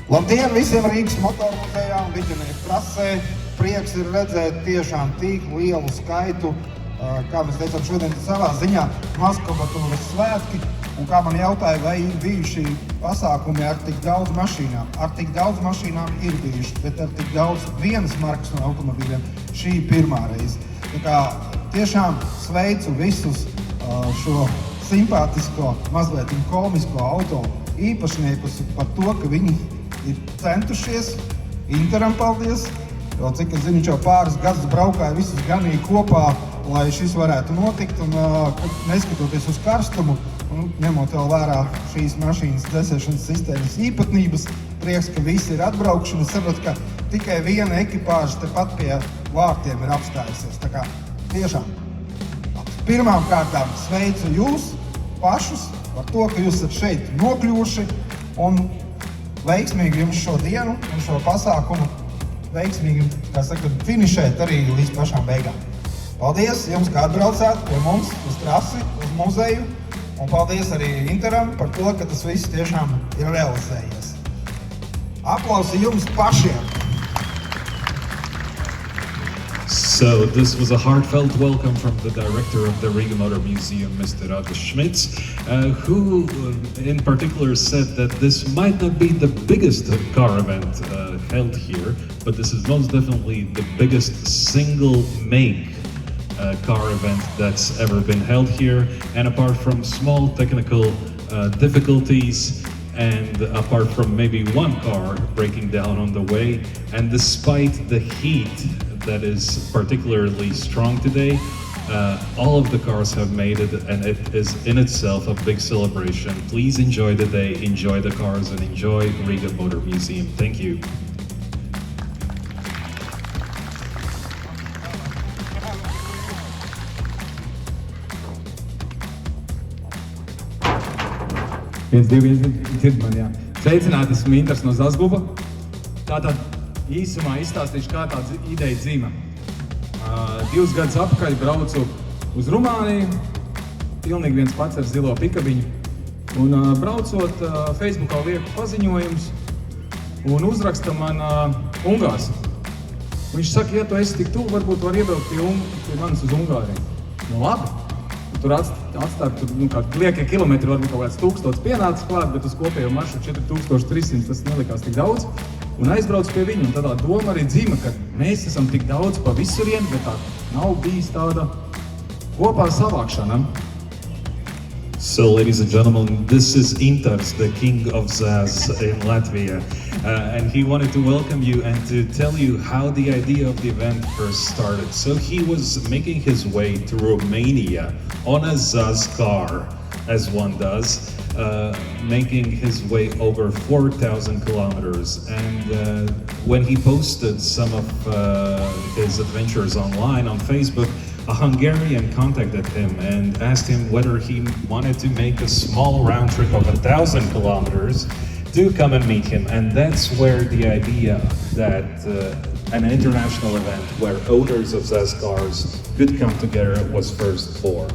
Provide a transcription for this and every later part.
Labdien visiem Rīgas motoru muzejā un Viļņinieku trasē. Prieks ir redzēt tiešām tik lielu skaitu, kā mēs teicām, šodien savā ziņā mazkubatūras svētki. Un kā man jautāja, vai ir bijuši pasākumi ar tik daudz mašīnām. Ar tik daudz mašīnām ir bijuši, bet ar tik daudz vienas markas no automobīļiem šī pirmā reize. Tā kā tiešām sveicu visus šo simpātisko, mazliet komisko auto īpašniekus par to, ka viņi ir centušies. Interam paldies, jo cik es zinu, jau pāris gadus braukāja, visus ganīja kopā, lai šis varētu notikt. Un neskatoties uz karstumu, un ņemot vēl vērā šīs mašīnas dzēsēšanas sistēmas īpatnības, prieks, ka visi ir atbraukši. Un es saprotu, ka tikai viena ekipāža tepat pie vārtiem ir apstājusies. Tā kā tiešām pirmām kārtām sveicu jūs pašus par to, ka jūs esat šeit nokļuvuši, un veiksmīgi jums šo dienu un šo pasākumu veiksmīgi, kā saka, finišēt arī līdz pašām beigām. Paldies jums, kā atbraucāt pie mums uz trasi, uz muzeju, un paldies arī Interam par to, ka tas viss tiešām ir realizējies. Aplausi jums pašiem! So this was a heartfelt welcome from the director of the Riga Motor Museum, Mr. Rātis Šmits, who in particular said that this might not be the biggest car event held here, but this is most definitely the biggest single make car event that's ever been held here. And apart from small technical difficulties, and apart from maybe one car breaking down on the way, and despite the heat that is particularly strong today, all of the cars have made it, and it is in itself a big celebration. Please enjoy the day, enjoy the cars, and enjoy Riga Motor Museum. Thank you. Dzird man, jā. Sveicināti, esmu Intars no Zazguba. Tātad īsumā izstāstīšu, kā tāds ideja dzīva. 2 gadus atpakaļ braucu uz Rumāniju, pilnīgi viens pats ar zilo pikabiņu. Un braucot, Facebookā lieku paziņojums un uzraksta man Ungārs. Viņš saka, ja tu esi tik tuvu, varbūt var iebraukt pie manis uz Ungāriju. Nu labi. Tur atstāt, kā liekie kilometri, varbūt kaut kāds 1000 pienācis klāt, bet uz kopējo maršrutu 4300 tas nelikās tik daudz. Un aizbraucu pie viņu, un tādā doma arī dzīva, ka mēs esam tik daudz pa visurien, bet tā nav bijis tāda kopā savākšana. So, ladies and gentlemen, this is Intars, the king of Zaz in Latvia. And he wanted to welcome you and to tell you how the idea of the event first started. So he was making his way to Romania on a Zaz car, as one does, making his way over 4,000 kilometers. And when he posted some of his adventures online on Facebook, a Hungarian contacted him and asked him whether he wanted to make a small round trip of 1,000 kilometers to come and meet him. And that's where the idea that an international event where owners of Zaz cars could come together was first born.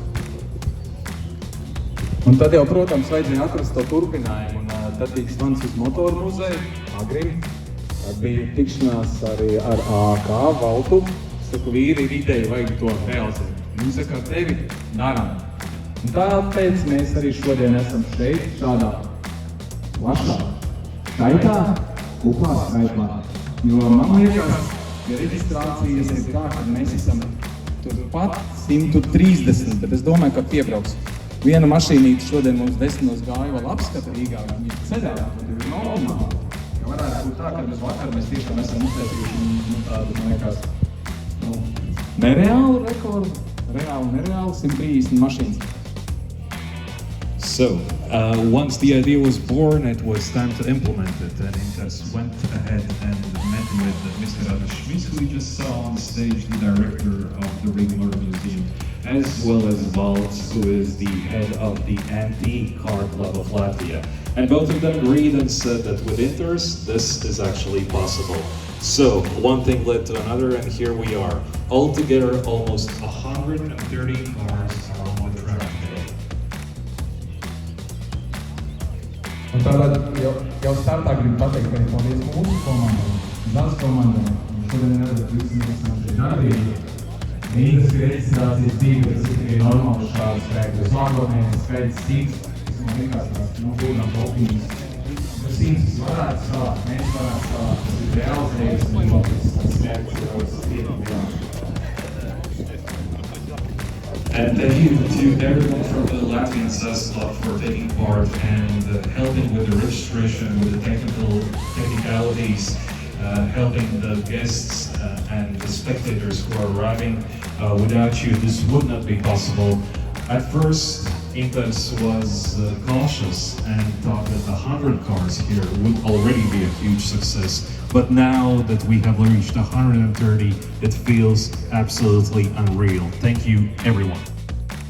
Un tad jau, protams, vajadzēja atrast to turpinājumu, un tad bija zvans uz motoru muzeju, Agrim. Tad bija tikšanās arī ar AK Valtu. Saku, vīri, ir ideja, vajag to realizēt. Viņi saka, ar tevi darām. Un tāpēc mēs arī šodien esam šeit, šādā plašā skaitā, kuplā skaitā. Jo man liekas, ka reģistrācijas ir tā, ka mēs esam turpat 130, bet es domāju, ka piebrauks. Viena mašīnīte šodien mums 10 gāja vēl apskata Rīgā, viņi ceļā, tad ir normāli. Ja varētu būt tā, ka bez vakar mēs tiešām esam uztaisījuši tādu, man liekas, nereālu rekordu, nereālu 130 mašīnas. So, once the idea was born, it was time to implement it, and Intars went ahead and met with Mr. Rātis Šmits, who we just saw on stage, the director of the Riga Motor Museum, as well as Valts, who is the head of the Antique Car Club of Latvia. And both of them agreed and said that with Intars, this is actually possible. So, one thing led to another, and here we are. Altogether, almost 130 cars are on the track today. Un tātad jau startā gribu pateikt arī paldies mūsu komandai, ZAZ komandai. Šodien redzat, visi mēs esam šeit darbīgi. Mītas reģistrācijas tīkli, tas ir tikai normāls šāds skaitļus. Sākotnējais skaitļs tīks, kas man likās tās, būdams optimīgs. Tas tīks varētu salāt, mēs varētu salāt, tas ir realizējies un noticis tas skaitļs, kas tīkli. And thank you to everyone from the Latvian ZAZ Club for taking part and helping with the registration, with the technicalities, helping the guests and the spectators who are arriving. Without you, this would not be possible. At first, Inters was cautious and thought that 100 cars here would already be a huge success. But now that we have reached 130, it feels absolutely unreal. Thank you, everyone.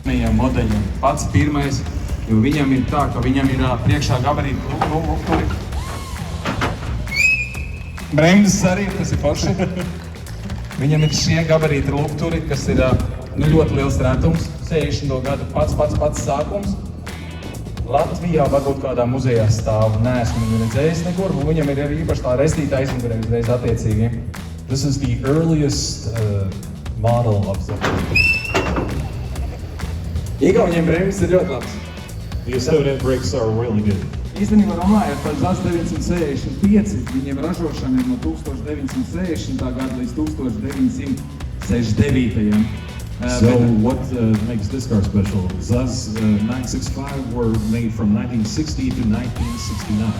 Modeļiem pats pirmais, jo viņam ir tā, ka viņam ir priekšā gabarīti lukturi. Bremzes arī, tas ir forši. Viņam ir šie gabarīti lukturi, kas ir ļoti liels retums. 60. gadu pats sākums. Latvijā varbūt kādā muzejā stāv, neesmu viņu redzējis nekur, un viņam ir arī īpaši tā restīta aizmugurē uzreiz attiecīgi. This is the earliest model of the Igauniem bremzes ir ļoti labs. The Estonian brakes are really good. Īstenībā runājot par ZAZ 965, viņiem ražošana ir no 1960. gada līdz 1969. So what makes this car special? ZAZ 965 were made from 1960 to 1969.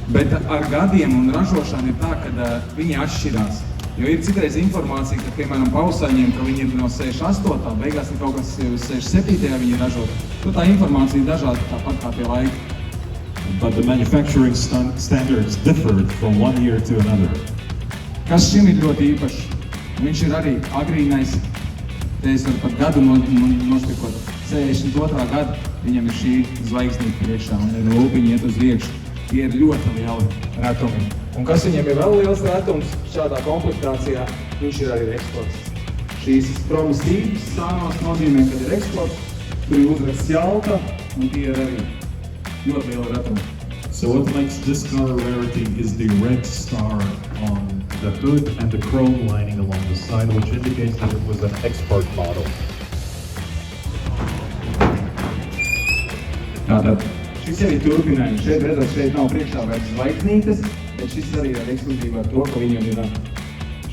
Bet ar gadiem un ražošana ir tā, ka viņi atšķirās. Jo ir citreiz informācija, ka, piemēram, Pausaiņiem, ka viņi ir no 68. beigās ir kaut kas 67. viņi ražot. Tā informācija ir dažāda tāpat kā pie laika. But the manufacturing standards differed from one year to another. Kas šim ir ļoti īpašs? Viņš ir arī agrīnais. Te es varu pat gadu nošpikot. 62. gada viņam ir šī zvaigznīte priekšā un ir lūpiņi iet uz iekšu. Tie ir ļoti lieli retumi. Un kas viņiem ir vēl liels retums šādā komplektācijā, viņš ir arī eksports. Šīs promas tīpas stāvās nozīmē, kad ir eksports, tur ir uzraksts Jalta un tie ir arī ļoti lieli retumi. So what makes this car a rarity is the red star on the hood and the chrome lining along the side, which indicates that it was an export model. Tātad, šis arī turpinājums. Šeit redzat, šeit nav priekšā vairs zvaigznītes, bet šis arī ir ekskluzīvi ar to, ka viņam ir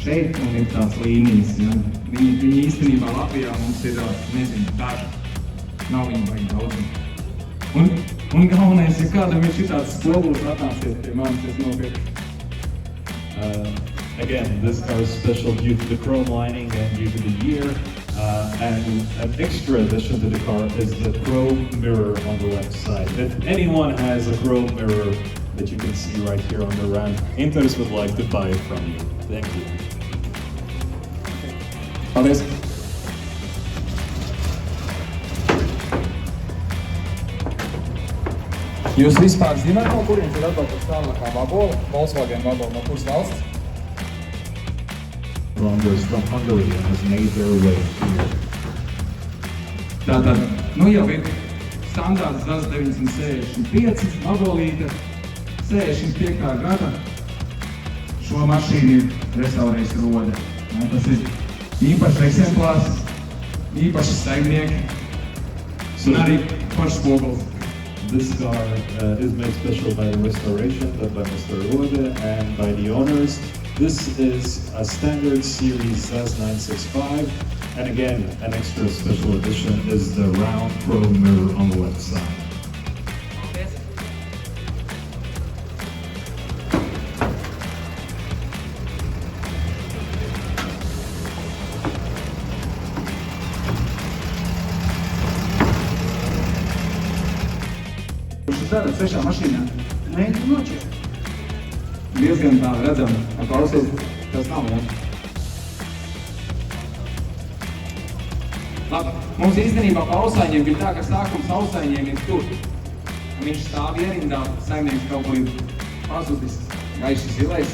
šeit un ir tās līnijas. Ja? Viņi īstenībā Latvijā mums ir, nezinu, daži. Nav viņi baigi daudz. Un galvenais, ja kādam ir šitāds spogulis, atnāciet pie manis, es nopirku. Again, this car is special due to the chrome lining and due to the year. And an extra addition to the car is the chrome mirror on the left side. If anyone has a chrome mirror that you can see right here on the ramp, Inters would like to buy it from you. Thank you. Paldies! Jūs vispār zināt, no kurienes ir atbalstīts tālākā vabola, Volkswagen vabola, no kuras valsts? Rongers from Hungary has made their way here. Tātad, jau ir standārts ZAZ 965, vabolīte, 65. gada. Šo mašīnu ir restaurējis Rode. Tas ir īpašs eksemplārs, īpašs saimnieki un arī pašs spogulis. This car is made special by the restoration done by Mr. Rode and by the owners. This is a standard series ZAZ 965, and again, an extra special edition is the round chrome mirror on the left side. Tātad svešā mašīnā. Nē, tu noķer. Diezgan tā redzam, klausies, tas nav, jā. Labi, mums īstenībā pa Ausaiņiem bija tā, ka sākums Ausaiņiem ir tur. Viņš stāv ierindā, saimnieks kaut ko ir pazudis. Gaiši zilais,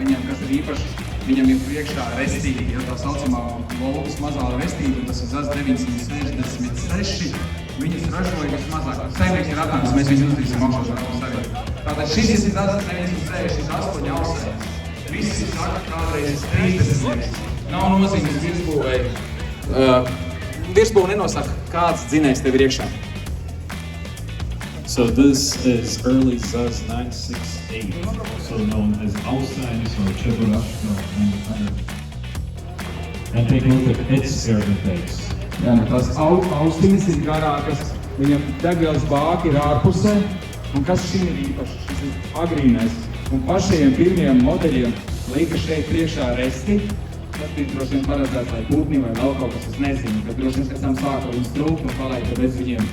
viņam kas ir īpašs, viņam ir priekšā restība, jau tā saucamā Volvas mazā restība, tas ir ZAZ 966. viņas ražoja vismazāk. Saimnieki ir atnāks, mēs viņus uztīsim apšaušanās arī. Tātad šis ir tas 968 ausējums. Visi saka, kādreiz 30. Nav nozīmes virsbūvēji. Virsbūve nenosaka, kāds dzinējs tev ir iekšā. So this is early Zaz 968, also known as Ausseins or Cheburashka. And take a look at its air intakes. Jā, tās austiņas ir garākas, viņam degvielas bāki ir ārpusē, un kas šim ir īpaši, šis ir agrīnais. Un pašajiem pirmajiem modeļiem lika šeit priekšā resti, tas bija droši vien paredzēts, lai pūtni vai vēl kaut kas, es nezinu, bet droši vien, ka tam sāka viņus trūkt un palaika bez viņiem.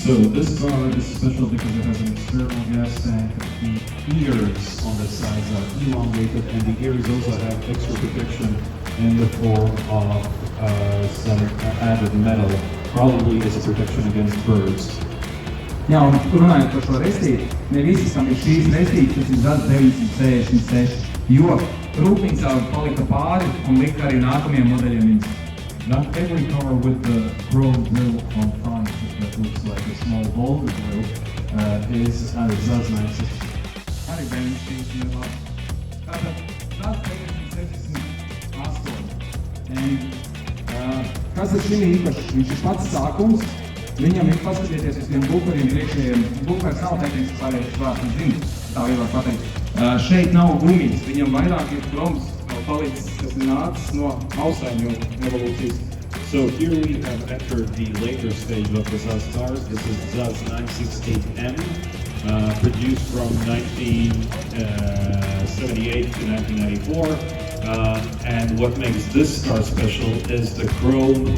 So this car is special because it has an external gas tank. The ears on the sides are elongated, and the ears also have extra protection in the form of some added metal, probably as a protection against birds. Jā, un runājot par šo restīti, ne visas tam ir šīs restītes, tas ir Zaz 966, jo rūpnīcā palika pāri un lika arī nākamajiem modeļiem viņas. Not every car with the chrome grille on front that looks like a small boulder grill is a Zaz 968. Arī benzīns ir labi. Tātad Zaz 968. Kas ir šim īpašs? Viņš ir pats sākums. Viņam ir paskatieties uz tiem buferiem priekšējiem. Bufers nav tehniski pareizs vārds, viņš zina, tā jau var pateikt. Šeit nav gumijas, viņam vairāk ir kroms palicis, kas ir nācis no Ausaiņu evolūcijas. So here we have entered the later stage of the Zaz cars. This is Zaz 968M, produced from 1978 to 1994. And what makes this car special is the chrome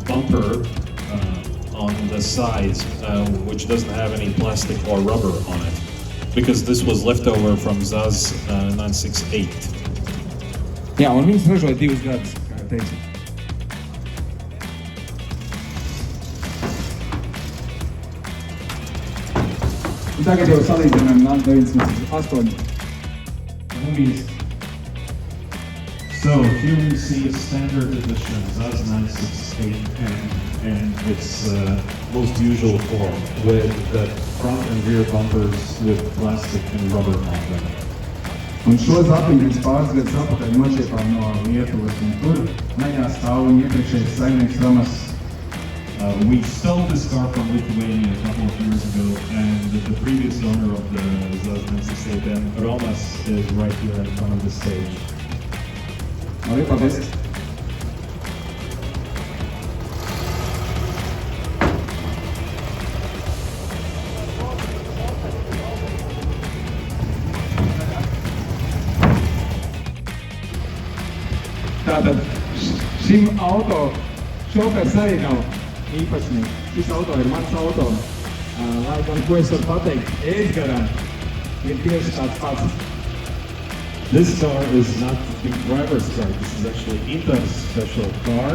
bumper on the sides, which doesn't have any plastic or rubber on it, because this was left over from Zaz 968. Jā, un viņas ražoja 2 gadus, kā jau teicu. Un tagad jau salīdzinām 968 gumijas. So here we see a standard edition Zaz 968M in its most usual form, with the front and rear bumpers with plastic and rubber on them. Un šo zapiņu mēs pāris gadus atpakaļ nošķiepām no Lietuvas, un tur maļā stāv un iepriekšējais saimnieks Romas. We stole this car from Lithuania a couple of years ago, and the previous owner of the Zaz 968M, Romas, is right here in front of the stage. Labi, paldies! Tātad šim auto šofers arī nav īpašnieks. Šis auto ir mans auto. Lai gan, ko es varu pateikt, Edgaram ir tieši tāds pats. This car is not the driver's car. This is actually Intar's special car,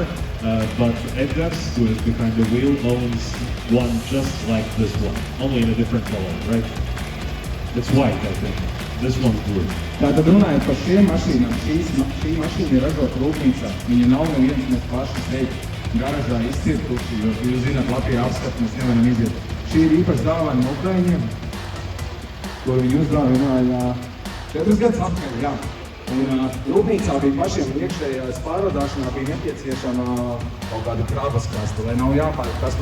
but Edgar's, who is behind the wheel, owns one just like this one, only in a different color, right? It's white, I think. This one's blue. Tātad runājot par šiem mašīnām, šī mašīna ir ražota rūpnīcā. Viņa nav neviens mēs paši šeit garažā izcirtuši, jo jūs zināt, Latvijā apskatu mēs nevaram iziet. Šī ir īpaši dāvana no Ukraiņiem, ko viņi uzdāvināja 4 gadus atpakaļ, jā. Un rūpnīcā bija pašiem iekšējās pārvadāšanā bija nepieciešama kaut kāda krāvas krasta, lai nav jāpērk kas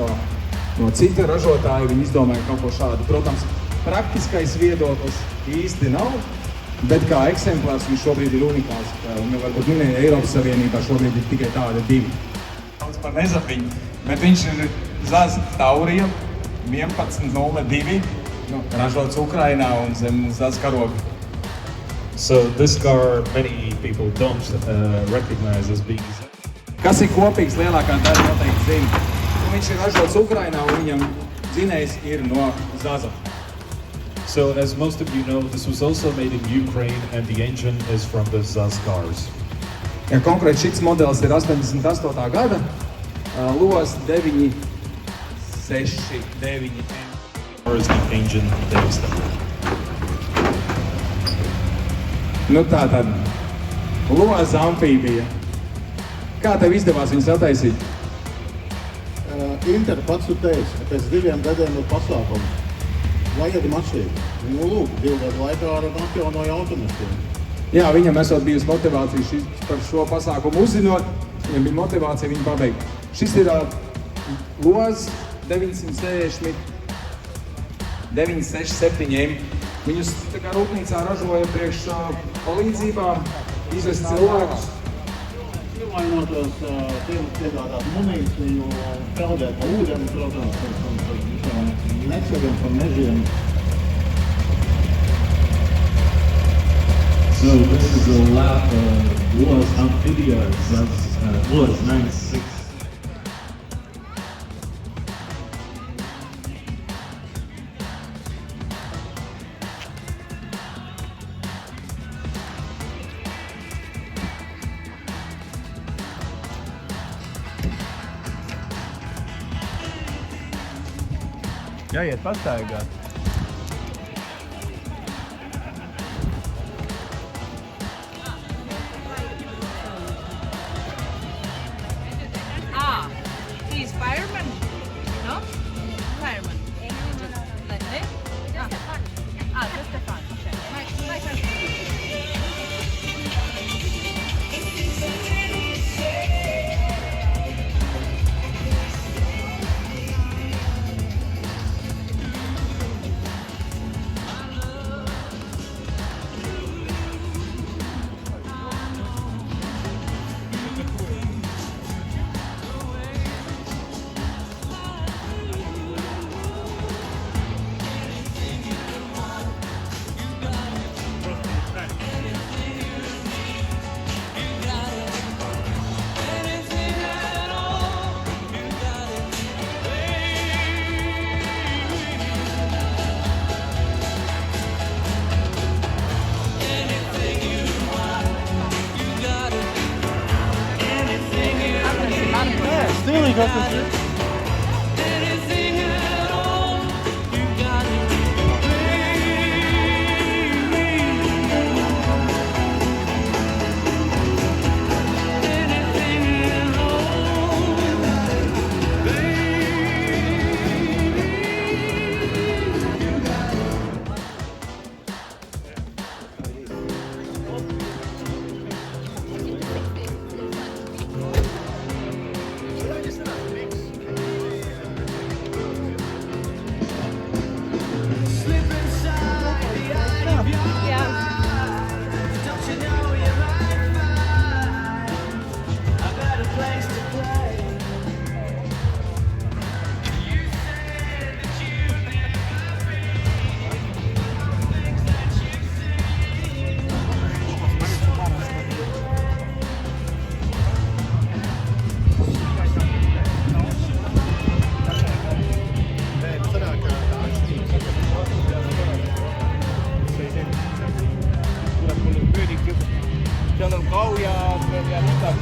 no cita ražotāja, viņi izdomāja kaut ko šādu. Protams, praktiskais viedoklis īsti nav, bet kā eksemplārs viņš šobrīd ir unikāls. Un varbūt minēja Eiropas Savienībā šobrīd ir tikai tādi 2. Daudz par nezapiņu, bet viņš ir Zaz Taurija 1102, ražots Ukrainā un zem Zaz karoga. So this car, many people don't recognize as being Zaz. Kas ir kopīgs, lielākā daļa noteikti zina. Viņš ir ražots Ukrainā un viņam dzinējs ir no Zaza. So as most of you know, this was also made in Ukraine, and the engine is from the Zaz cars. Ja konkrēti šis modelis ir 88. gada, LOS 969M. Or is the engine based on? Nu tā tad, LOS amfībija. Kā tev izdevās viņus attaisīt? Inter, pats tu teici, ka pēc 2 gadiem ir pasākumi. Vajag mašīnu. Nu, lūk, 2 gadu laikā atjaunoja automašīnu. Jā, viņam esot bijusi motivācija par šo pasākumu uzzinot, viņam bija motivācija viņu pabeigt. Šis ir Loz 967. Viņus tā kā rūpnīcā ražoja priekš palīdzībām, izvest cilvēkus. Iemainotos, piegādāt munīciju, peldēt pa ūdeni, protams, par neceļiem, par mežiem. So this is a lap of Loz Amphibians, that's Loz 96. Jāiet pastaigāt. He's fireman, no? Fireman. Just Stefan. Okay. Stilīgi atpakaļ. Siellä on kaujaa ja mitä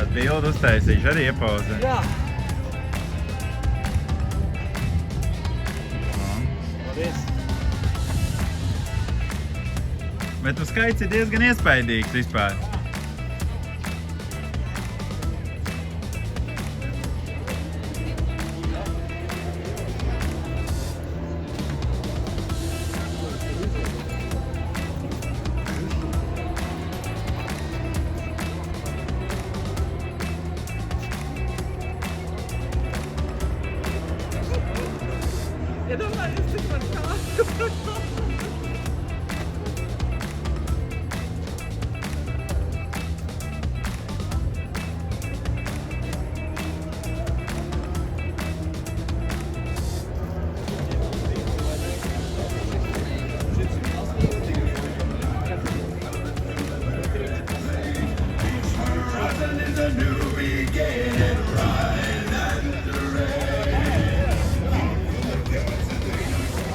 kādu bildu uztaisīšu, arī iepauzē. Jā. Paldies. Bet tu skaits ir diezgan iespaidīgs vispār. Iedomājies, cik man kāstu par to.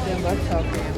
Tiem vecākajiem.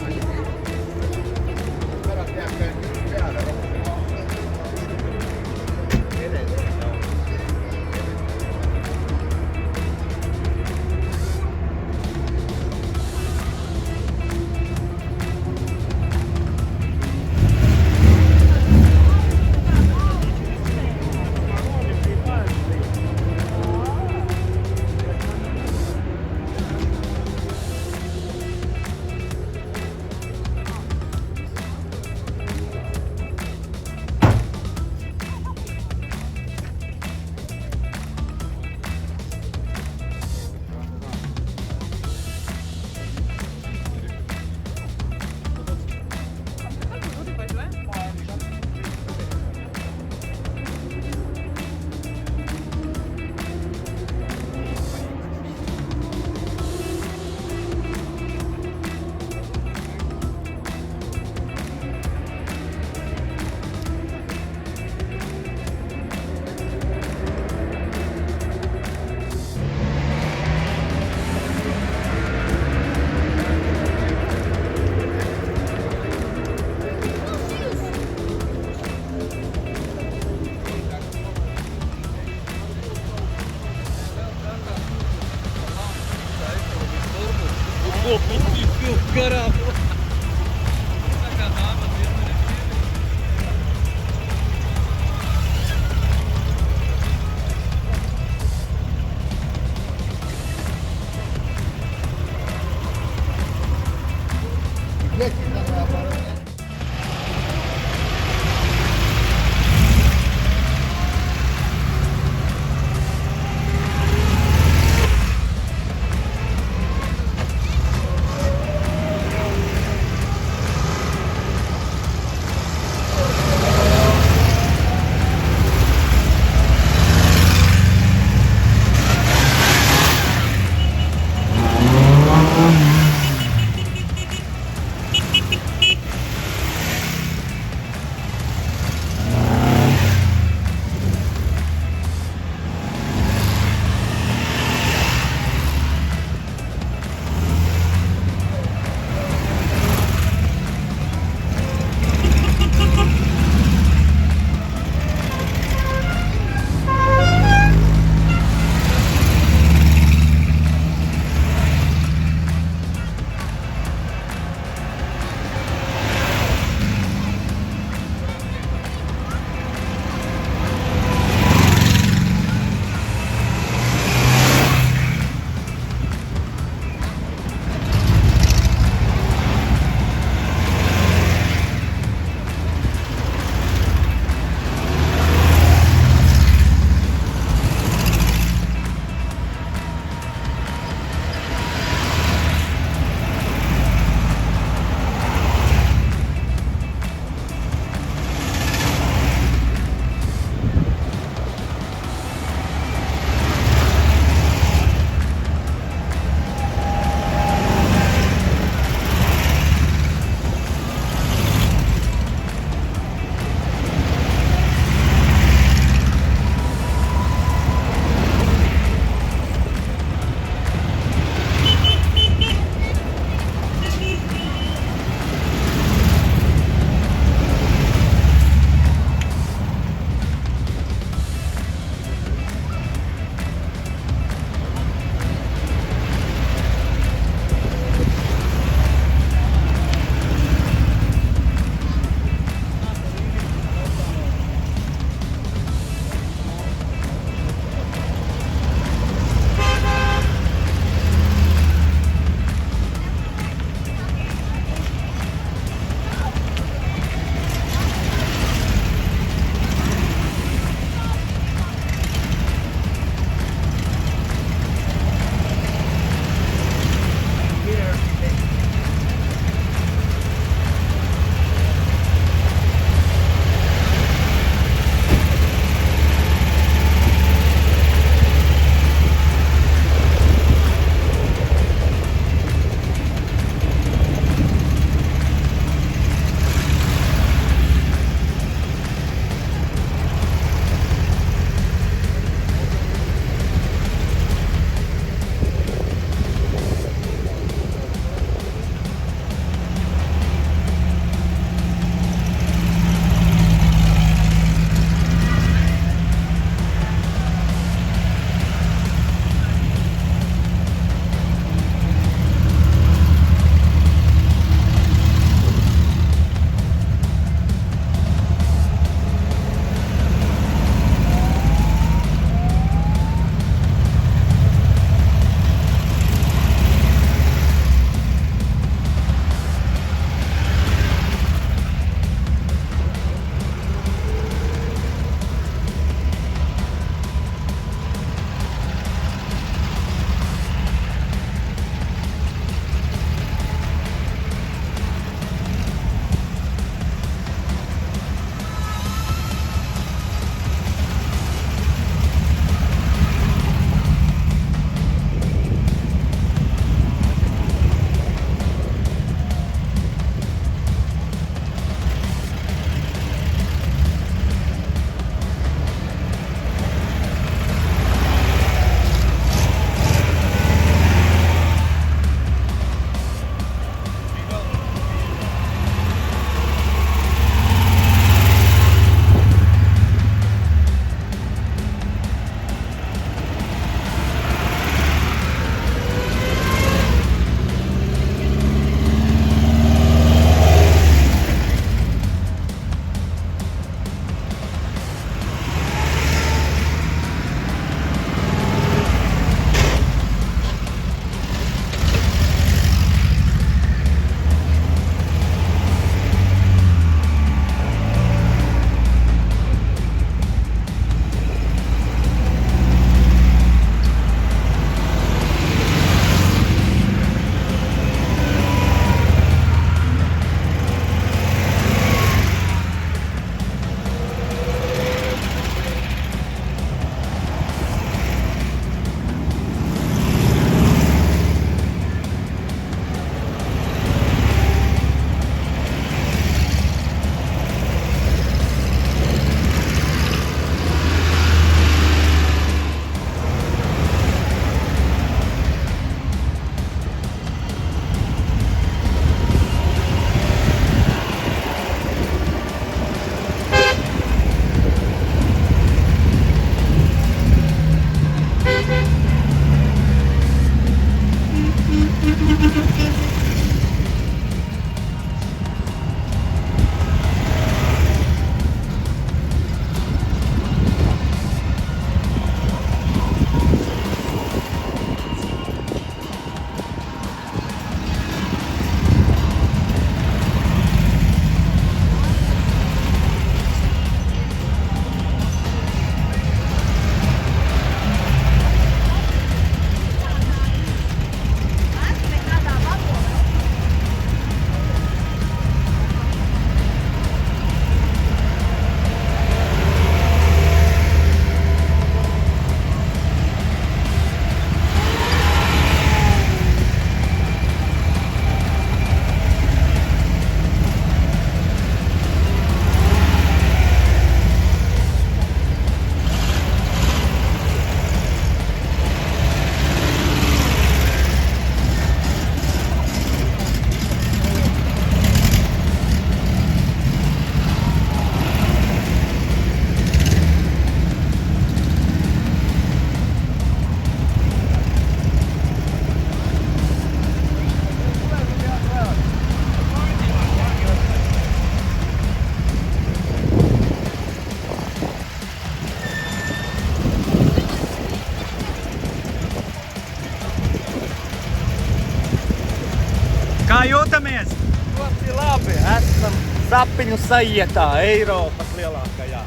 Esam Zapiņu sajietā, Eiropas lielākajā.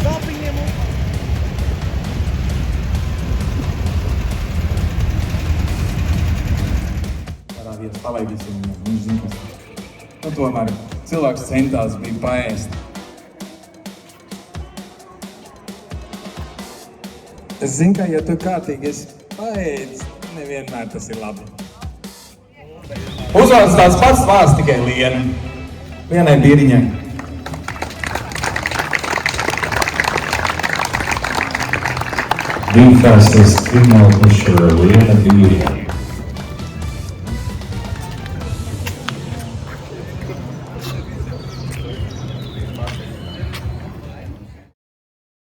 Zapiņiem Tādā vietā palaidīsim viņu, viņš zina, kas. Nu, tomēr cilvēks centās bija paēst. Es zinu, ka ja tu kārtīgi esi paēdis, nevienmēr tas ir labi. Uzvārds tāds pats vārds, tikai Liena. Lienai Bieriņai. The fastest female pusher, Liena Bieriņa.